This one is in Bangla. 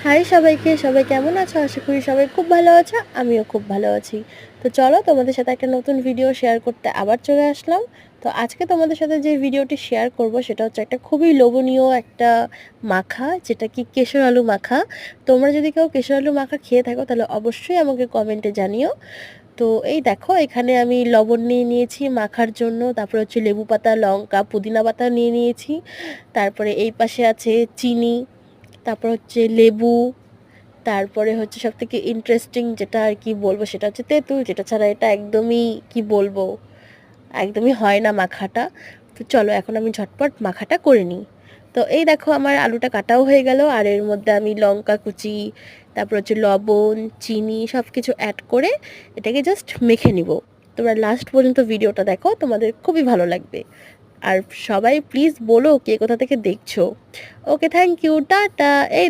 হাই সবাইকে, সবাই কেমন আছো? আশা করি সবাই খুব ভালো আছো। আমিও খুব ভালো আছি। তো চলো তোমাদের সাথে একটা নতুন ভিডিও শেয়ার করতে আবার চলে আসলাম। তো আজকে তোমাদের সাথে যে ভিডিওটি শেয়ার করব সেটা হচ্ছে একটা খুবই লোভনীয় একটা মাখা, যেটা কি কেশর আলু মাখা। তোমরা যদি কেউ কেশর আলু মাখা খেয়ে থাকো তাহলে অবশ্যই আমাকে কমেন্টে জানিও। তো এই দেখো, এখানে আমি লবণ নিয়ে নিয়েছি মাখার জন্য, তারপরে হচ্ছে লেবু পাতা, লঙ্কা, পুদিনা পাতা নিয়ে নিয়েছি। তারপরে এই পাশে আছে চিনি, তারপর হচ্ছে লেবু, তারপরে হচ্ছে সবথেকে ইন্টারেস্টিং যেটা আর কি বলবো সেটা হচ্ছে তেঁতুল, যেটা ছাড়া এটা একদমই কি বলবো, একদমই হয় না মাখাটা। তো চলো এখন আমি ঝটপট মাখাটা করে নিই। তো এই দেখো আমার আলুটা কাটাও হয়ে গেল, আর এর মধ্যে আমি লঙ্কা কুচি, তারপর হচ্ছে লবণ, চিনি সব কিছু অ্যাড করে এটাকে জাস্ট মেখে নিব। তোমরা লাস্ট পর্যন্ত ভিডিওটা দেখো, তোমাদের খুবই ভালো লাগবে। আর সবাই প্লিজ বলো কে কোথা থেকে দেখছো। ওকে, থ্যাংক ইউ, টাটা। এই